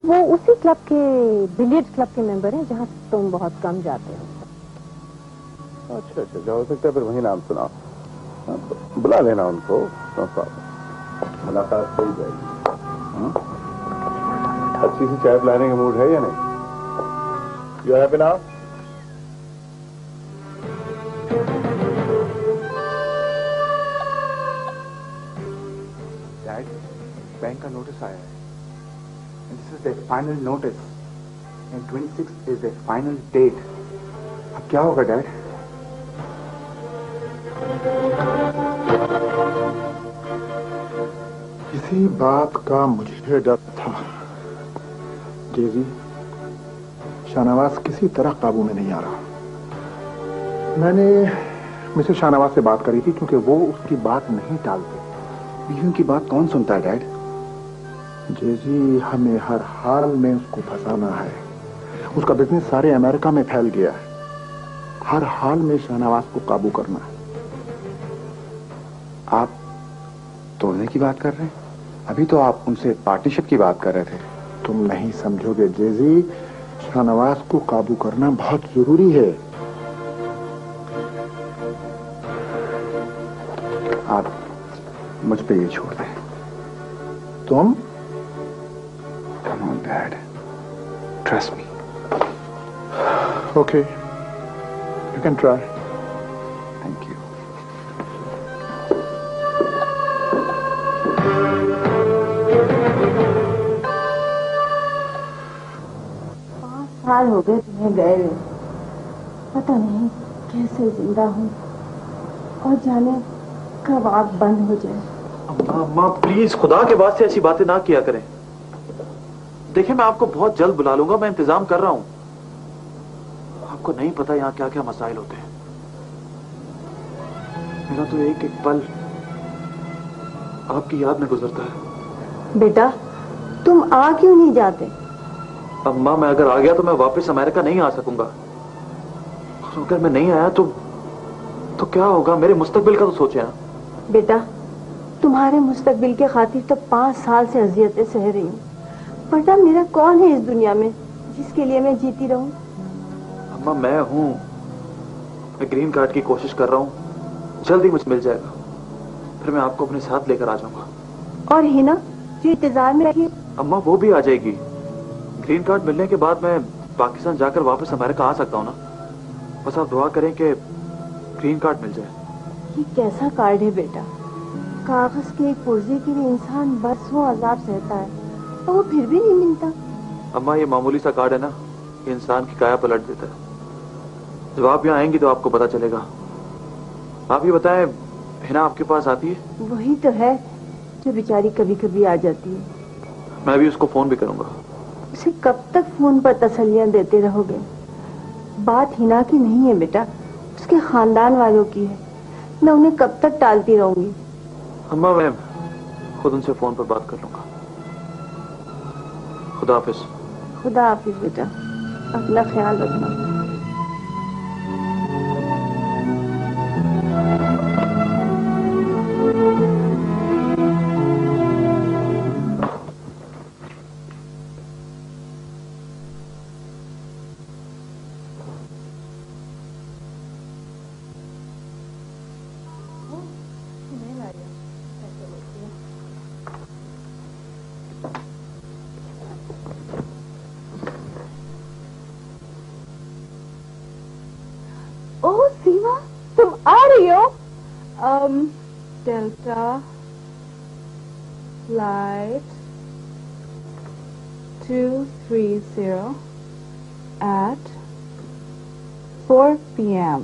वो उसी क्लब के, बिलियर्ड्स क्लब के मेंबर हैं जहाँ तुम बहुत कम जाते हो। अच्छा अच्छा, जो हो सकता है फिर वही नाम सुना। बुला लेना उनको, मुलाकात हो जाएगी। अच्छी सी चाय पिलाने का मूड है या नहीं? You happy now? Dad, bank का नोटिस आया है। This is the final notice and 26 is the final date. अब क्या होगा डैड? इसी बात का मुझे डर था। जेजी, शाहनवाज किसी तरह काबू में नहीं आ रहा। मैंने मिसेस शाहनवाज से बात करी थी क्योंकि वो उसकी बात नहीं टालते। बीवियों की बात कौन सुनता है डैड? जेजी, हमें हर हाल में उसको फंसाना है। उसका बिजनेस सारे अमेरिका में फैल गया है। हर हाल में शाहनवाज को काबू करना है। आप तोड़ने की बात कर रहे हैं? अभी तो आप उनसे पार्टनरशिप की बात कर रहे थे। तुम नहीं समझोगे जेजी, शाहनवाज को काबू करना बहुत जरूरी है। आप मुझ पे ये छोड़ दें। तुम? Come on, Dad. Trust me. Okay. You can try. Thank you. 5 साल हो गए तुम्हें गए हुए। पता नहीं कैसे जिंदा हूँ, और जाने कब आग बंद हो जाए। अम्मा प्लीज खुदा के वास्ते ऐसी बातें ना किया करें। देखिए, मैं आपको बहुत जल्द बुला लूंगा, मैं इंतजाम कर रहा हूं। आपको नहीं पता यहां क्या क्या मसाइल होते हैं। मेरा तो एक एक पल आपकी याद में गुजरता है। बेटा, तुम आ क्यों नहीं जाते? अम्मा, मैं अगर आ गया तो मैं वापस अमेरिका नहीं आ सकूंगा। और अगर मैं नहीं आया तो क्या होगा? मेरे मुस्तकबिल का तो सोचे ना। बेटा, तुम्हारे मुस्तकबिल के खातिर तो 5 साल से अजियतें सह रही हूँ, वरना मेरा कौन है इस दुनिया में जिसके लिए मैं जीती रहूं? अम्मा, मैं हूं। मैं ग्रीन कार्ड की कोशिश कर रहा हूं, जल्दी मुझे मिल जाएगा। फिर मैं आपको अपने साथ लेकर आ जाऊंगा। और हिना जो इंतजार में रही? अम्मा, वो भी आ जाएगी। ग्रीन कार्ड मिलने के बाद मैं पाकिस्तान जाकर वापस अमेरिका आ सकता हूँ ना। बस आप दुआ करें कि ग्रीन कार्ड मिल जाए। ये कैसा कार्ड है बेटा? कागज के एक पुर्जे के लिए इंसान बरसों अजाब सहता है और वो फिर भी नहीं मिलता। अम्मा, ये मामूली सा कार्ड है ना, ये इंसान की काया पलट देता है। जब आप यहाँ आएंगी तो आपको पता चलेगा। आप ये बताएं, हिना आपके पास आती है? वही तो है जो बेचारी कभी कभी आ जाती है। मैं भी उसको फोन भी करूंगा। उसे कब तक फोन पर तसल्लियां देते रहोगे? बात हिना की नहीं है बेटा, उसके खानदान वालों की है। मैं उन्हें कब तक टालती रहूंगी? अम्मा, मैं खुद उनसे फोन पर बात कर लूंगा। खुदा हाफिज। खुदा हाफिज बेटा, अपना ख्याल रखना। ओह सीमा, तुम आ रही हो? Delta flight 230 at 4 p.m.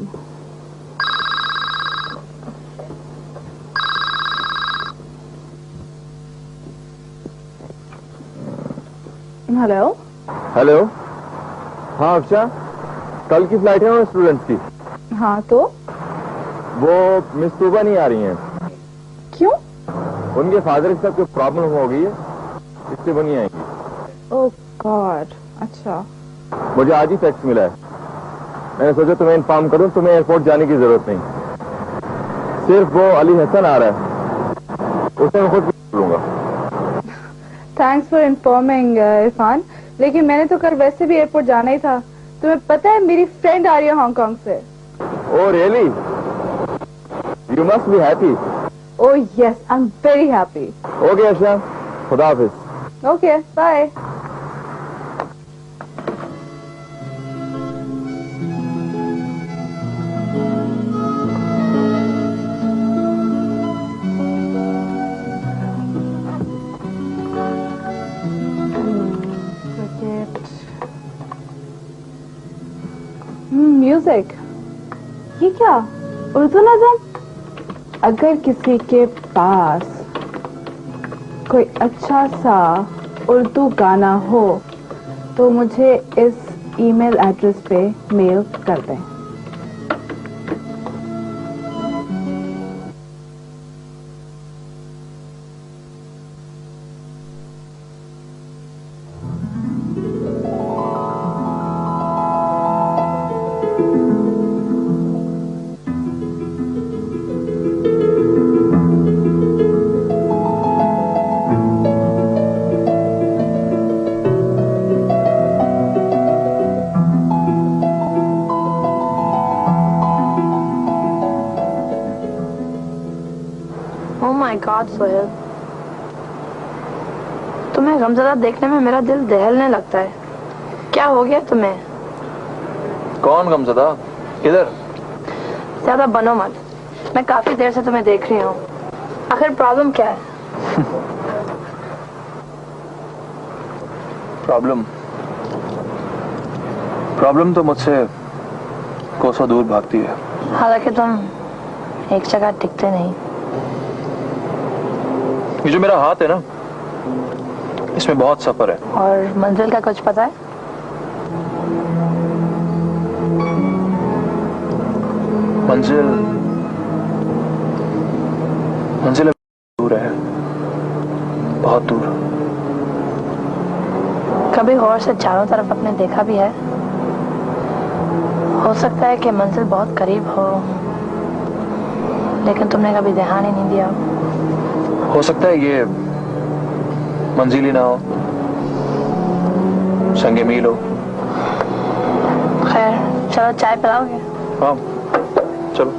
Hello. Hello. हाँ अफशा, कल की फ्लाइट है और स्टूडेंट्स की। हाँ तो वो मिस तूबा नहीं आ रही हैं। क्यों? उनके फादर के साथ कोई प्रॉब्लम हो गई है, इससे वो नहीं आएंगी। ओह गॉड, अच्छा। मुझे आज ही फैक्स मिला है। मैंने सोचा तुम्हें इन्फॉर्म करूं, तुम्हें एयरपोर्ट जाने की जरूरत नहीं। सिर्फ वो अली हसन आ रहा है, उसे मैं खुद लूंगा। थैंक्स फॉर इन्फॉर्मिंग इरफान, लेकिन मैंने तो कल वैसे भी एयरपोर्ट जाना ही था। तुम्हें पता है मेरी फ्रेंड आ रही है हांगकांग से। Oh really? You must be happy. Oh yes, I am very happy. Okay Arshana, खुदा हाफिज। Okay bye. म्यूजिक, ये क्या? उर्दू नज़म? अगर किसी के पास कोई अच्छा सा उर्दू गाना हो तो मुझे इस ईमेल एड्रेस पे मेल कर दें। गॉड सोहेल, तुम्हें गमज़दा देखने में मेरा दिल दहलने लगता है। क्या हो गया तुम्हें? कौन गमज़दा? किधर? ज्यादा बनो मत, मैं काफी देर से तुम्हें देख रही हूँ। आखिर प्रॉब्लम क्या है? प्रॉब्लम तो मुझसे कोसों दूर भागती है। हालांकि तुम एक जगह टिकते नहीं। ये जो मेरा हाथ है ना, इसमें बहुत सफर है। और मंजिल का कुछ पता है? मंजिल दूर है, बहुत दूर। कभी गौर से चारों तरफ अपने देखा भी है? हो सकता है कि मंजिल बहुत करीब हो, लेकिन तुमने कभी ध्यान ही नहीं दिया। हो सकता है ये मंजिल ही ना हो, संगे मील हो। खैर चलो, चाय पिलाओगे? हाँ चलो।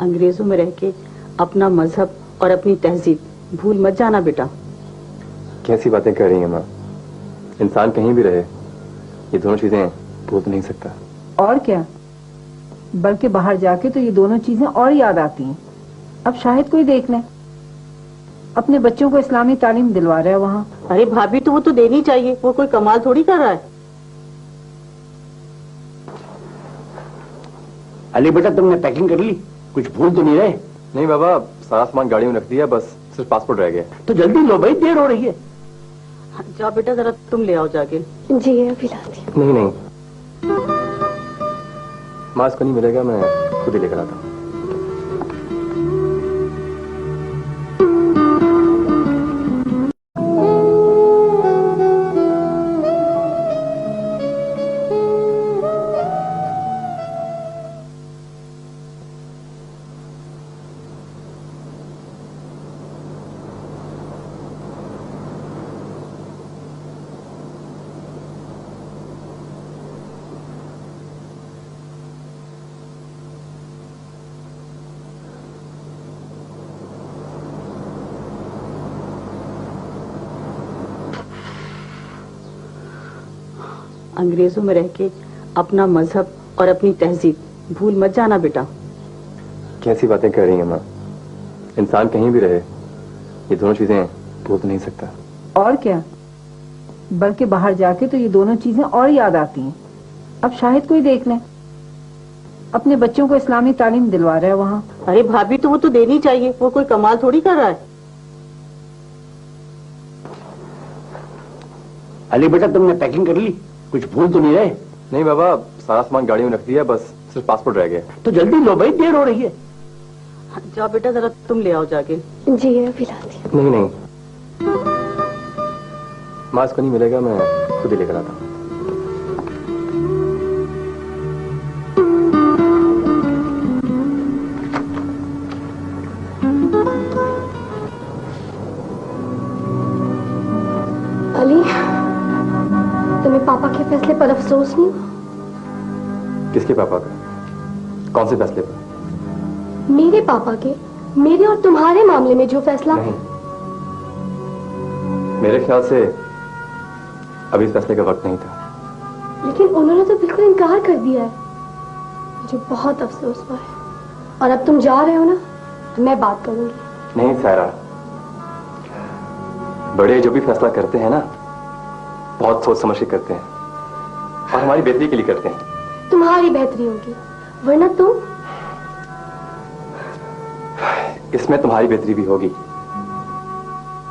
अंग्रेजों में रह के अपना मजहब और अपनी तहजीब भूल मत जाना बेटा। कैसी बातें कर रही हैं माँ? इंसान कहीं भी रहे ये दोनों चीजें भूल नहीं सकता। और क्या, बल्कि बाहर जाके तो ये दोनों चीजें और याद आती हैं। अब शाहिद कोई देख ले, अपने बच्चों को इस्लामी तालीम दिलवा रहा है वहाँ। अरे भाभी तो वो तो देनी चाहिए, वो कोई कमाल थोड़ी कर रहा है। अली बेटा, तुमने पैकिंग कर ली? कुछ भूल तो नहीं रहे? नहीं बाबा, सारा सामान गाड़ी में रख दिया, बस सिर्फ पासपोर्ट रह गया। तो जल्दी लो भाई, देर हो रही है। जाओ बेटा, जरा तुम ले आओ जाके। जी अभी लाती हूँ। नहीं माँ, इसको नहीं मिलेगा, मैं खुद ही लेकर आता हूँ। अंग्रेजों में रह के अपना मजहब और अपनी तहजीब भूल मत जाना बेटा। कैसी बातें कर रही हैं माँ? इंसान कहीं भी रहे ये दोनों चीजें भूल तो नहीं सकता। और क्या, बल्कि बाहर जाके तो ये दोनों चीजें और याद आती हैं। अब शाहिद को ही देख लें, अपने बच्चों को इस्लामी तालीम दिलवा रहा है वहाँ। अरे भाभी तो वो तो देनी चाहिए, वो कोई कमाल थोड़ी कर रहा है। अली बेटा तुमने पैकिंग कर ली, कुछ भूल तो नहीं रहे? नहीं बाबा, सारा सामान गाड़ी में रख दिया, बस सिर्फ पासपोर्ट रह गया। तो जल्दी लो भाई, देर हो रही है। जाओ बेटा जरा तुम ले आओ जाके। जी अभी लाती हूँ। नहीं नहीं, मास्क को नहीं मिलेगा, मैं खुद ही लेकर आता हूँ। अली, तुम्हें पापा के फैसले पर अफसोस नहीं? किसके पापा का? कौन से फैसले पर? मेरे पापा के, मेरे और तुम्हारे मामले में जो फैसला। नहीं, मेरे ख्याल से अभी इस फैसले का वक्त नहीं था। लेकिन उन्होंने तो बिल्कुल इनकार कर दिया है। मुझे बहुत अफसोस हुआ है। और अब तुम जा रहे हो ना, तो मैं बात करूंगी। नहीं सायरा, बड़े जो भी फैसला करते हैं ना, बहुत सोच समझ के करते हैं और हमारी बेहतरी के लिए करते हैं। तुम्हारी बेहतरी होगी, वरना तुम। इसमें तुम्हारी बेहतरी भी होगी।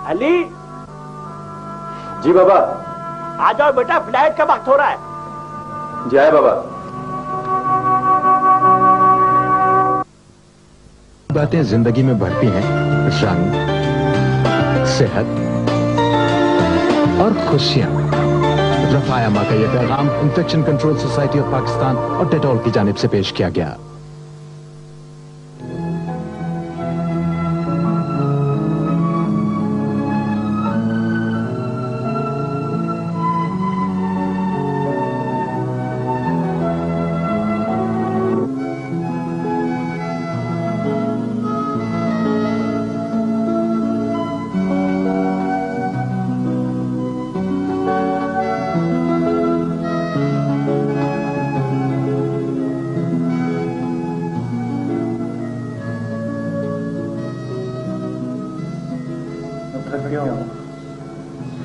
अली जी बाबा। आ जाओ बेटा, फ्लाइट का वक्त हो रहा है। जी आए बाबा। बातें जिंदगी में बढ़ती हैं, रंग, सेहत और खुशियां। रफाया मां का यह पैगाम infection control society of Pakistan और डेटॉल की जानिब से पेश किया गया।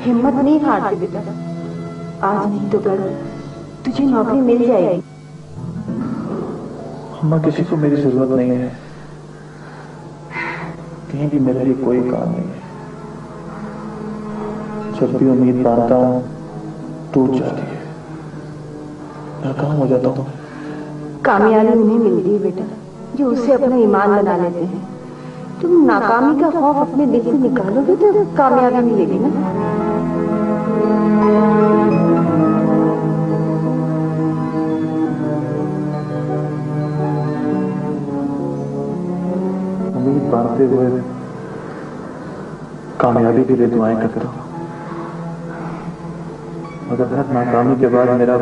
हिम्मत नहीं हारती बेटा, आज नहीं तो कल तुझे नौकरी मिल जाएगी। अम्मा, किसी को मेरी जरूरत नहीं है, कहीं भी मेरे लिए कोई काम नहीं है। जब भी उम्मीद बांधता हूँ टूट जाती है, नाकाम हो जाता हूँ। कामयाबी उन्हें मिलती है बेटा जो उसे अपना ईमान बना लेते हैं। तुम नाकामी का खौफ अपने दिल से निकालोगे तो कामयाबी मिलेगी ना। उम्मीद बांधते हुए कामयाबी के लिए दुआएं करता हूँ, मगर हर नाकामी के बाद मेरा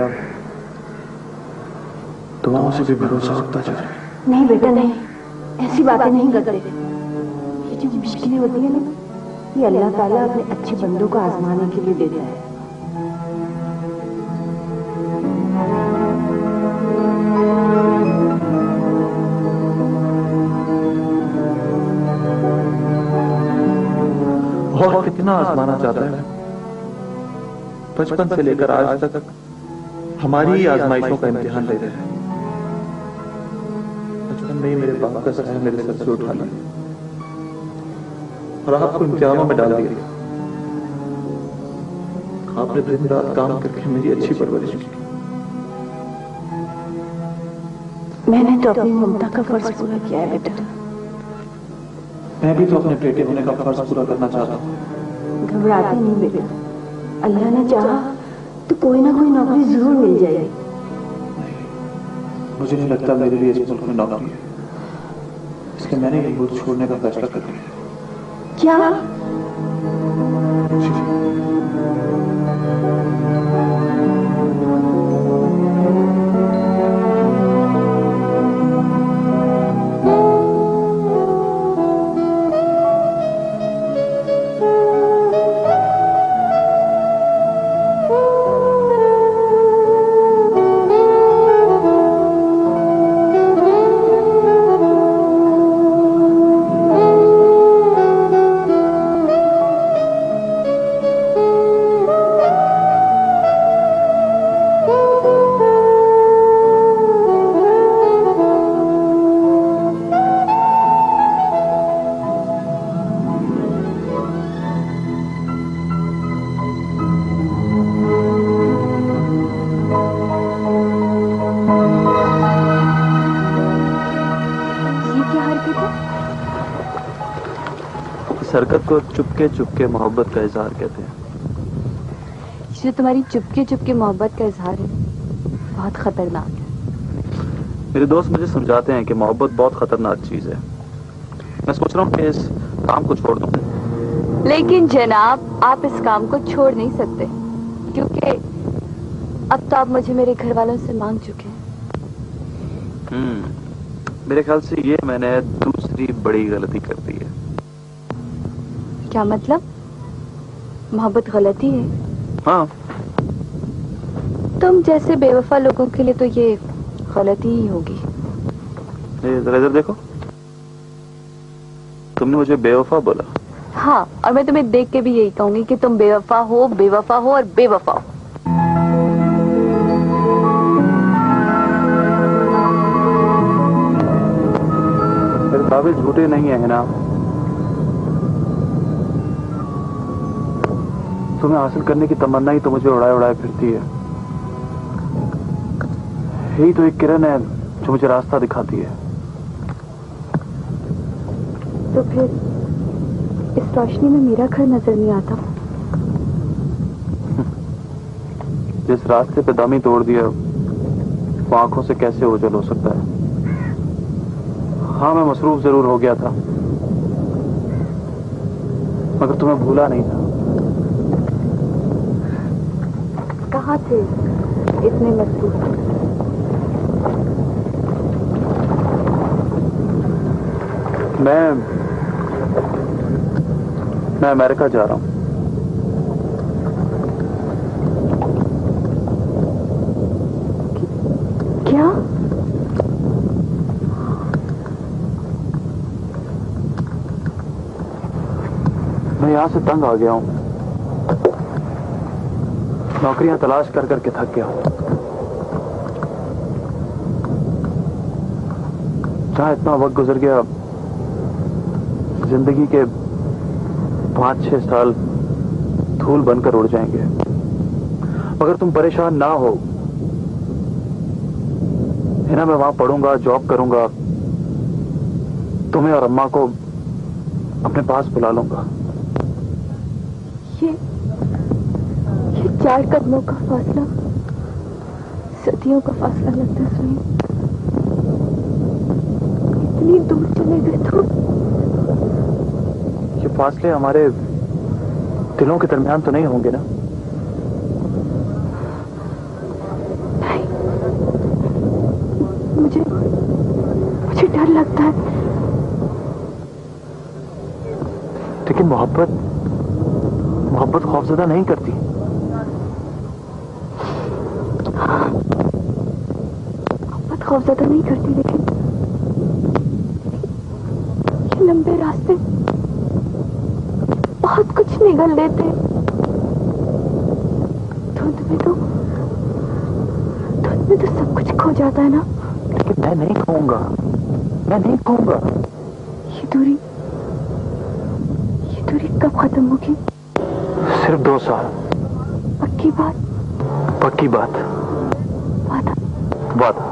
दुआओं से भी भरोसा उठता जा रहा है। नहीं बेटा नहीं, ऐसी बातें नहीं करते। ये जो मुश्किलें होती है ना, ये अल्लाह ताला अपने अच्छे बंदों को आजमाने के लिए देता है। और कितना आजमाना चाहता है। बचपन से लेकर आज तक हमारी ही आजमाइशों का इम्तिहान ले रहे हैं। बचपन में ही मेरे बाप का साया मेरे सर से उठा लिया और आपको इम्तिहानों में डाल दिया। आपने दिन रात काम करके मेरी अच्छी परवरिश की। मैंने तो अपनी ममता का फर्ज पूरा किया है बेटा। मैं भी तो अपने बेटे होने का फर्ज पूरा करना चाहता हूँ। घबराते नहीं बेटा, अल्लाह ने चाहा तो कोई ना कोई नौकरी जरूर मिल जाएगी। मुझे नहीं लगता मेरे लिए इस मुल्क में नौकरी है, इसलिए मैंने ये मुल्क छोड़ने का फैसला कर लिया। क्या? हरकत को चुपके चुपके मोहब्बत का इजहार कहते हैं। जो तुम्हारी चुपके चुपके मोहब्बत का इजहार है बहुत खतरनाक है। मेरे दोस्त मुझे समझाते हैं कि मोहब्बत बहुत खतरनाक चीज है। मैं सोच रहा हूँ कि इस काम को छोड़ दूं। लेकिन जनाब आप इस काम को छोड़ नहीं सकते, क्योंकि अब तो आप मुझे मेरे घर वालों से मांग चुके हैं। मेरे ख्याल से ये मैंने दूसरी बड़ी गलती कर दी है। क्या मतलब? मोहब्बत गलती है? हाँ। तुम जैसे बेवफा लोगों के लिए तो ये गलती ही होगी। जरा इधर देखो, तुमने मुझे बेवफा बोला। हाँ, और मैं तुम्हें देख के भी यही कहूंगी कि तुम बेवफा हो, बेवफा हो और बेवफा हो। मेरे दावे झूठे नहीं है ना। तुम्हें हासिल करने की तमन्ना ही तो मुझे उड़ाए उड़ाए फिरती है। यही तो एक किरण है जो मुझे रास्ता दिखाती है। तो फिर इस रोशनी में मेरा घर नजर नहीं आता? जिस रास्ते पे दम ही तोड़ दिया वो आंखों से कैसे ओझल हो सकता है? हाँ, मैं मसरूफ जरूर हो गया था, मगर तुम्हें भूला नहीं था। कहाँ थे इतने मसरूफ? मैं अमेरिका जा रहा हूं। क्या? मैं यहां से तंग आ गया हूं। नौकरियां तलाश कर करके थक गया हूं। जहां इतना वक्त गुजर गया, जिंदगी के 5-6 साल धूल बनकर उड़ जाएंगे। मगर तुम परेशान ना हो, है ना? मैं वहां पढ़ूंगा, जॉब करूंगा, तुम्हें और अम्मा को अपने पास बुला लूंगा। ये 4 कदमों का फासला सदियों का फासला लगता है। इतनी दूर चले गए तो ये फासले हमारे दिलों के दरमियान तो नहीं होंगे ना? नहीं, मुझे डर लगता है। लेकिन मोहब्बत खौफजदा नहीं करती। मोहब्बत खौफजदा नहीं करती, लेकिन ये लंबे रास्ते बहुत कुछ निगल लेते। धुंध में तो सब कुछ खो जाता है ना। लेकिन मैं नहीं खोऊंगा, मैं नहीं खोऊंगा। ये दूरी कब खत्म होगी? सिर्फ 2 साल। पक्की बात? पक्की बात। वादा? वादा।